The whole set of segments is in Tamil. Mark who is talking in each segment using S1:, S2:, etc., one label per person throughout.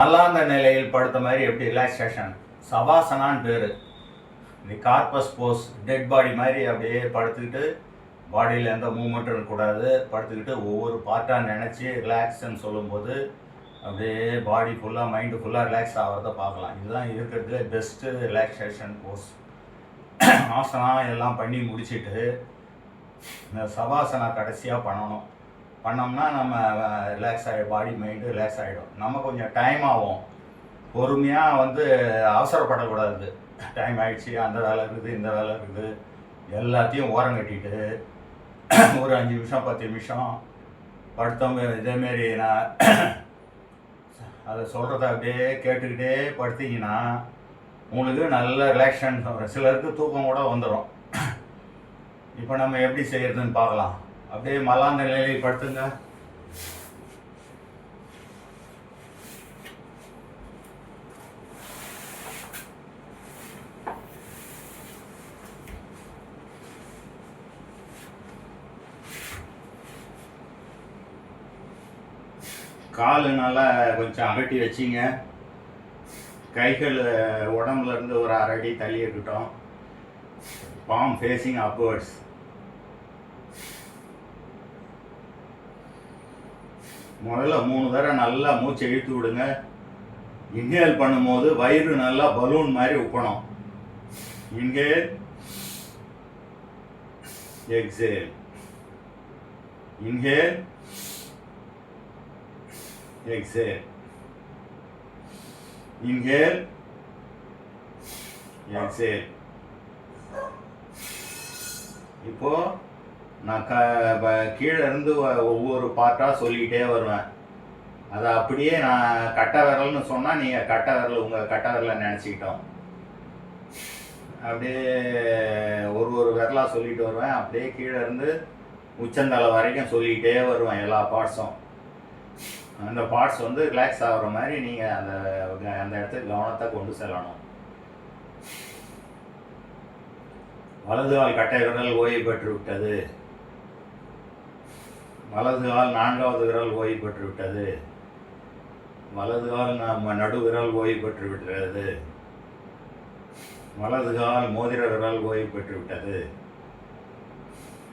S1: மல்லாந்த நிலையில் படுத்த மாதிரி எப்படி ரிலாக்ஸேஷன் சபாசனான்னு பேர். இந்த கார்பஸ் போஸ் டெட் பாடி மாதிரி அப்படியே படுத்துக்கிட்டு பாடியில் எந்த மூமெண்ட்டும் இருக்கக்கூடாது. படுத்துக்கிட்டு ஒவ்வொரு பார்ட்டாக நினச்சி ரிலாக்ஸ்ன்னு சொல்லும்போது அப்படியே பாடி ஃபுல்லாக மைண்டு ஃபுல்லாக ரிலாக்ஸ் ஆகிறத பார்க்கலாம். இதுதான் இருக்கிறதுல பெஸ்ட்டு ரிலாக்ஸேஷன் போஸ். ஆசனா எல்லாம் பண்ணி முடிச்சுட்டு இந்த சபாசனா கடைசியாக பண்ணணும். பண்ணோம்னா நம்ம ரிலாக்ஸ் ஆகிடும், பாடி மைண்டு ரிலாக்ஸ் ஆகிடும். நம்ம கொஞ்சம் டைம் ஆகும், பொறுமையாக அவசரப்படக்கூடாது. டைம் ஆகிடுச்சு, அந்த வேலை இருக்குது இந்த வேலை இருக்குது எல்லாத்தையும் ஓரம் கட்டிட்டு ஒரு 5 நிமிஷம் 10 நிமிஷம் படுத்தவங்க இதேமாரி நான் அதை சொல்கிறத அப்படியே கேட்டுக்கிட்டே படுத்திங்கன்னா உங்களுக்கு நல்ல ரிலாக்ஷன் வரும். சிலருக்கு தூக்கம் கூட வந்துடும். இப்போ நம்ம எப்படி செய்கிறதுன்னு பார்க்கலாம். அப்படியே மல்லாந்த நிலையில் படுத்துங்க. கால் நல்லா கொஞ்சம் அகட்டி வச்சிங்க. கைகள் உடம்புல இருந்து ஒரு 1/2 அடி தள்ளி இருக்கட்டும். Palm facing upwards. முதல்ல 3 தடவை நல்லா மூச்சை இழுத்து விடுங்க. இன்ஹேல் பண்ணும்போது வயிறு நல்லா பலூன் மாதிரி உப்பணும். Inhale, exhale, inhale, exhale, inhale, exhale. இப்போ நான் கீழே இருந்து ஒவ்வொரு பார்ட்டாக சொல்லிக்கிட்டே வருவேன். அதை அப்படியே நான் கட்டை விரல்னு சொன்னால் நீங்கள் கட்டை விரல் உங்கள் கட்டை விரலை நினச்சிக்கிட்டோம். அப்படியே ஒரு விரலாக சொல்லிட்டு வருவேன். அப்படியே கீழே இருந்து உச்சந்தலை வரைக்கும் சொல்லிக்கிட்டே வருவேன் எல்லா பார்ட்ஸும். அந்த பார்ட்ஸ் ரிலாக்ஸ் ஆகிற மாதிரி நீங்கள் அந்த இடத்துக்கு கவனத்தை கொண்டு செல்லணும். வலது கால் கட்டை விரல் ஓய்வு பெற்று விட்டது. வலது கால் 4வது விரல் ஓய்வு பெற்று விட்டது. வலது கால் நடு விரல் ஓய்வு பெற்று விட்டது. வலது கால் மோதிர விரல் ஓய்வு பெற்று விட்டது.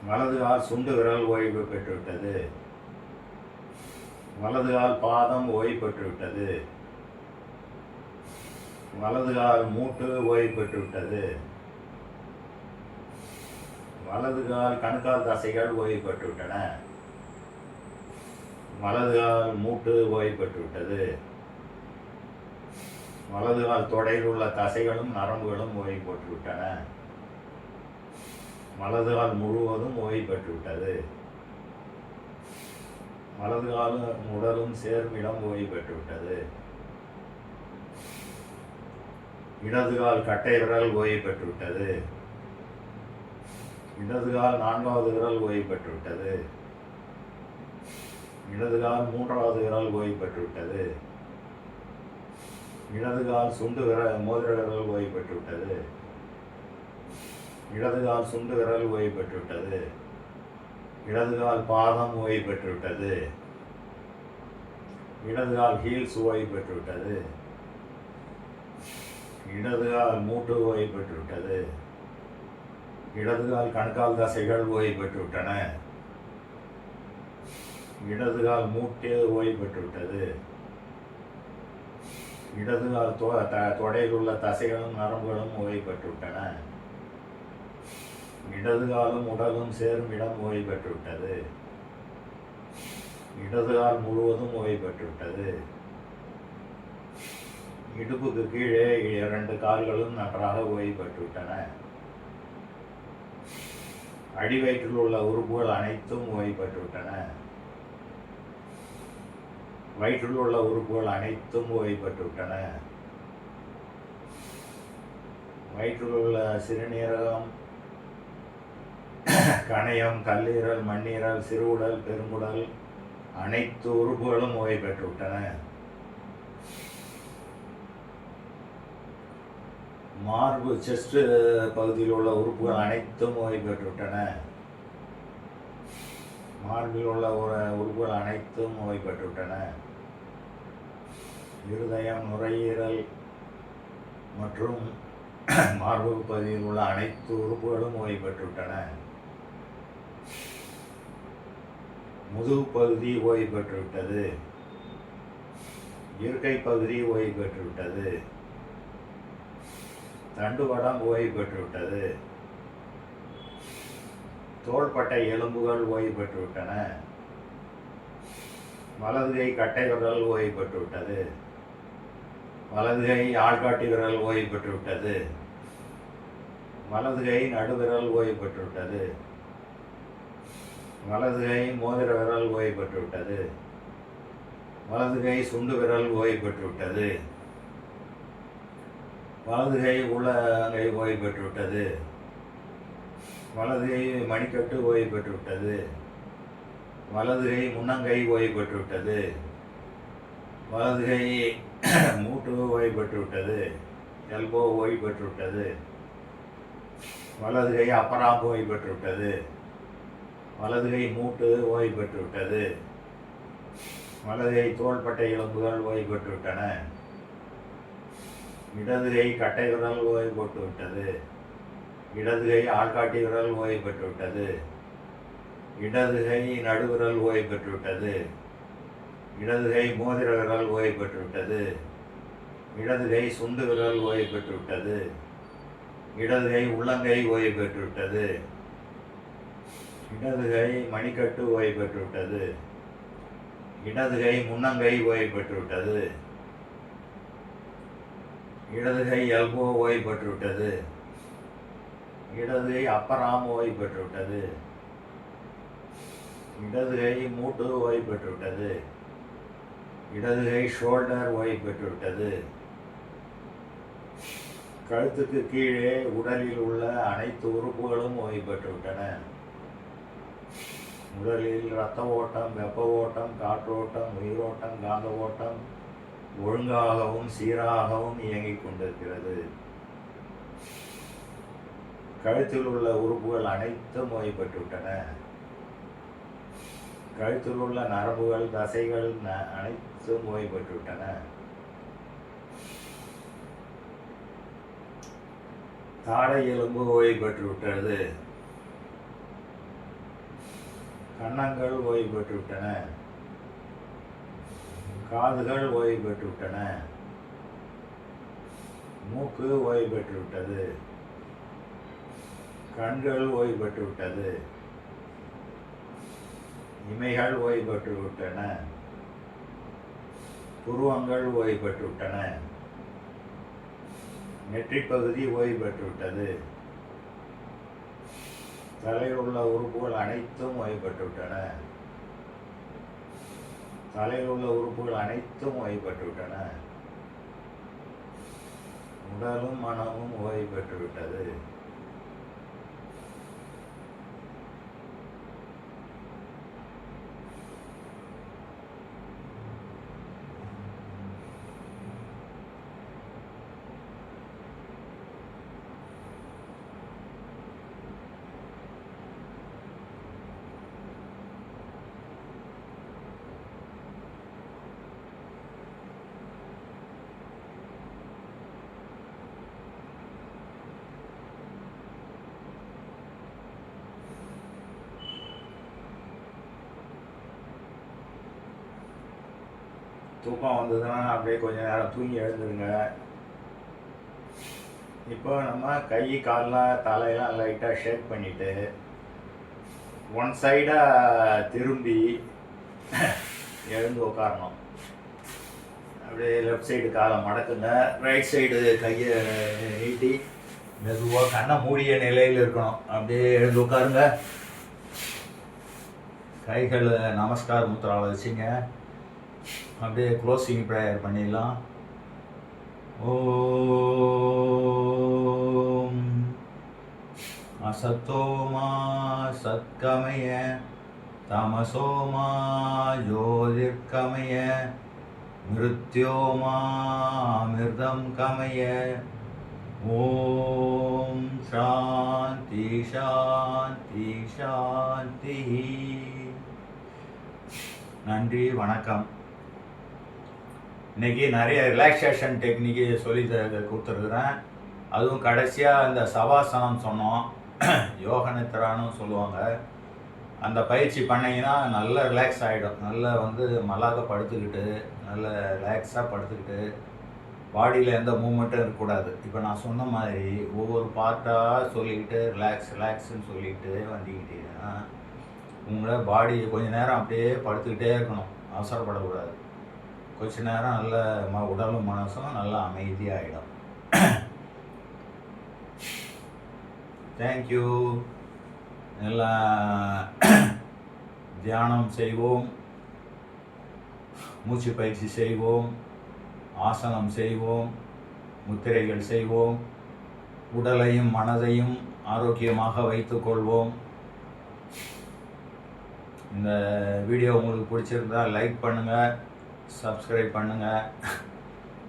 S1: வலது கால் சுண்டு விரல் ஓய்வு பெற்று விட்டது. வலது கால் பாதம் ஓய்வு பெற்று விட்டது. வலது கால் மூட்டு ஓய்வு பெற்று விட்டது. வலது கால் கணுக்கால் தசைகள் ஓய்வு பெற்று விட்டன. வலது கால் மூட்டு ஓய்வு பெற்று விட்டது. வலது கால் தொடையில் உள்ள தசைகளும் நரம்புகளும் ஓய்வு பெற்று விட்டன. வலது கால் முழுவதும் ஓய்வு பெற்று விட்டது. வலது காலும் உடலும் சேரும் இடம் ஓய்வு பெற்று விட்டது. இடது கால் கட்டை விரல் ஓய்வு பெற்று விட்டது. இடது கால் 4வது விரல் ஓய்வு பெற்று விட்டது. இடது கால் 3வது விரல் ஓய்வு பெற்று விட்டது. இடது கால் சுண்டு விரல் மோதிர விரல் ஓய்வு பெற்று விட்டது. இடது கால் சுண்டு விரல் ஓய்வு பெற்று விட்டது. இடது கால் பாதம் ஓய்வு பெற்று விட்டது. இடது கால் ஹீல்ஸ் ஓய்வு பெற்று விட்டது. இடது கால் மூட்டு ஓய்வு பெற்று விட்டது. இடது கால் கணுக்கால் தசைகள் ஓய்வு பெற்று விட்டன. இடது கால் மூட்டு ஓய்வு பெற்று விட்டது. இடது கால் தொடையில் உள்ள தசைகளும் நரம்புகளும் ஓய்வு பெற்று விட்டன. இடது காலும் உடலும் சேரும் இடம் ஓய்வு பெற்று விட்டது. இடது கால் முழுவதும் ஓய்வு பெற்று விட்டது. இடுப்புக்கு கீழே 2 கால்களும் நன்றாக ஓய்வு பெற்று விட்டன. அடிவயிற்றில் உள்ள உறுப்புகள் அனைத்தும் ஓய்வு பெற்று விட்டன. வயிற்றில் உள்ள உறுப்புகள் அனைத்தும் ஓய்வு பெற்று விட்டன. வயிற்றில் உள்ள சிறுநீரகம், கணையம், கல்லீரல், மண்ணீரல், சிறுகுடல், பெருங்குடல் அனைத்து உறுப்புகளும் ஓய்வு பெற்று விட்டன. மார்பு செஸ்ட் பகுதியில் உள்ள உறுப்புகள் அனைத்தும் ஓய்வு பெற்று விட்டன. மார்பில் உள்ள உறுப்புகள் அனைத்தும் ஓய்வு பெற்று விட்டன. இருதயம், நுரையீரல் மற்றும் மார்பு பகுதியில் உள்ள அனைத்து உறுப்புகளும் ஓய்வு பெற்றுவிட்டன. முதுகு பகுதி ஓய்வு பெற்றுவிட்டது. இருக்கை பகுதி ஓய்வு பெற்றுவிட்டது. தண்டுவடம் ஓய்வு பெற்றுவிட்டது. தோள்பட்டை எலும்புகள் ஓய்வு பெற்றுவிட்டன. வலது கை கட்டை விரல் ஓய்வு பெற்றுவிட்டது. வலது கை ஆள்காட்டி விரல் ஓய்வு பெற்றுவிட்டது. வலது கை நடுவிரல் ஓய்வு பெற்றுவிட்டது. வலது கை மோதிர விரல் ஓய்வு பெற்றுவிட்டது. வலது கை சுண்டு விரல் ஓய்வு பெற்றுவிட்டது. வலது கை உள்ளங்கை ஓய்வு பெற்றுவிட்டது. வலது கை மணிக்கட்டு ஓய்வு பெற்றுவிட்டது. வலது கை முன்னங்கை ஓய்வு பெற்றுவிட்டது. வலது கை மூட்டு ஓய்வு பெற்றுவிட்டது. எல்போ ஓய்வு பெற்றுவிட்டது. வலது கை அப்பராம்பு ஓய்வு பெற்றுவிட்டது. வலது கை மூட்டு ஓய்வு பெற்றுவிட்டது. வலது கை தோள்பட்டை எலும்புகள் ஓய்வு பெற்றுவிட்டன. இடது கை கட்டை விரல் ஓய்வு பெற்றுவிட்டது. இடது கை ஆள்காட்டி விரல் ஓய்வு பெற்றுவிட்டது. இடது கை நடுவிரல் ஓய்வு பெற்றுவிட்டது. இடது கை மோதிர விரல் ஓய்வு பெற்றுவிட்டது. இடது கை சுண்டு விரல் ஓய்வு பெற்றுவிட்டது. இடது கை உள்ளங்கை ஓய்வு பெற்றுவிட்டது. இடது கை மணிக்கட்டு ஓய்வு பெற்றுவிட்டது. இடது கை முன்னங்கை ஓய்வு பெற்றுவிட்டது. இடது கை எல்போ ஓய்வு பெற்றுவிட்டது. இடது கை அப்பராம் ஓய்வு பெற்றுவிட்டது. இடது கை மூட்டு ஓய்வு பெற்றுவிட்டது. இடது கை ஷோல்டர் ஓய்வு பெற்றுவிட்டது. கழுத்துக்கு கீழே உடலில் உள்ள அனைத்து உறுப்புகளும் ஓய்வு பெற்றுவிட்டன. உடலில் இரத்த ஓட்டம், வெப்ப ஓட்டம், காற்றோட்டம், உயிரோட்டம், காந்த ஓட்டம் ஒழுங்காகவும் சீராகவும் இயங்கிக் கொண்டிருக்கிறது. கழுத்தில் உள்ள உறுப்புகள் அனைத்தும் ஓய்வு பெற்றுவிட்டன. கழுத்தில் உள்ள நரம்புகள், தசைகள் அனைத்தும் ஓய்வு பெற்றுவிட்டன. தாடை எலும்பு ஓய்வு பெற்றுவிட்டது. கன்னங்கள் ஓய்வு பெற்றுவிட்டன. காதுகள் ஓய்வு பெற்றுவிட்டன. மூக்கு ஓய்வு பெற்றுவிட்டது. கண்கள் ஓய்வு பெற்றுவிட்டது. இமைகள் ஓய்வு பெற்றுவிட்டன. புருவங்கள் ஓய்வு பெற்றுவிட்டன. நெற்றிப் பகுதி ஓய்வு பெற்றுவிட்டது. தலையில் உள்ள உறுப்புகள் அனைத்தும் ஓய்வு பெற்றுவிட்டன. தலையில் உள்ள உறுப்புகள் அனைத்தும் ஓய்வு பெற்றுவிட்டன. உடலும் மனமும் ஓய்வு பெற்றுவிட்டது. தூக்கம் வந்ததுன்னா அப்படியே கொஞ்சம் நேரம் தூங்கி எழுந்துருங்க. இப்போ நம்ம கை காலெலாம் தலையெல்லாம் லைட்டாக ஷேக் பண்ணிவிட்டு ஒன் சைடாக திரும்பி எழுந்து உட்காரணும். அப்படியே லெஃப்ட் சைடு காலை மடக்குங்க. ரைட் சைடு கையை நீட்டி மெதுவாக கண்ணை மூடிய நிலையில் இருக்கணும். அப்படியே எழுந்து உட்காருங்க. கைகள் நமஸ்கார் முத்திராவில் வச்சுங்க. அப்படியே க்ளோசிங் ப்ரேயர் பண்ணிடலாம். ஓம் அசத்தோமா சத்கமய தமசோமா ஜோதிர்கமய மிருத்யோமா மிருதம் கமய. ஓம் சாந்தி சாந்தி சாந்தி. நன்றி, வணக்கம். இன்றைக்கி நிறைய ரிலாக்ஸேஷன் டெக்னிக்கு சொல்லி கொடுத்துருக்குறேன். அதுவும் கடைசியாக இந்த சவாசனம் சொன்னோம், யோக நித்ரான்னு சொல்லுவாங்க. அந்த பயிற்சி பண்ணிங்கன்னா நல்ல ரிலாக்ஸ் ஆகிடும். நல்லா வந்து மல்லாக்க படுத்துக்கிட்டு நல்ல ரிலாக்ஸாக படுத்துக்கிட்டு பாடியில் எந்த மூமெண்ட்டும் இருக்கக்கூடாது. இப்போ நான் சொன்ன மாதிரி ஒவ்வொரு பார்ட்டாக சொல்லிக்கிட்டு ரிலாக்ஸ்ன்னு சொல்லிக்கிட்டு வந்திக்கிட்டீங்கன்னா உங்களை பாடி கொஞ்சம் நேரம் அப்படியே படுத்துக்கிட்டே இருக்கணும், அவசரப்படக்கூடாது. கொஞ்ச நேரம் நல்ல உடலும் மனசும் நல்லா அமைதியாகிடும். தேங்க்யூ. நல்லா தியானம் செய்வோம், மூச்சு பயிற்சி செய்வோம், ஆசனம் செய்வோம், முத்திரைகள் செய்வோம், உடலையும் மனதையும் ஆரோக்கியமாக வைத்துக்கொள்வோம். இந்த வீடியோ உங்களுக்கு பிடிச்சிருந்தால் லைக் பண்ணுங்கள், சப்ஸ்கிரைப் பண்ணுங்கள்.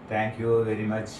S1: Thank you very much.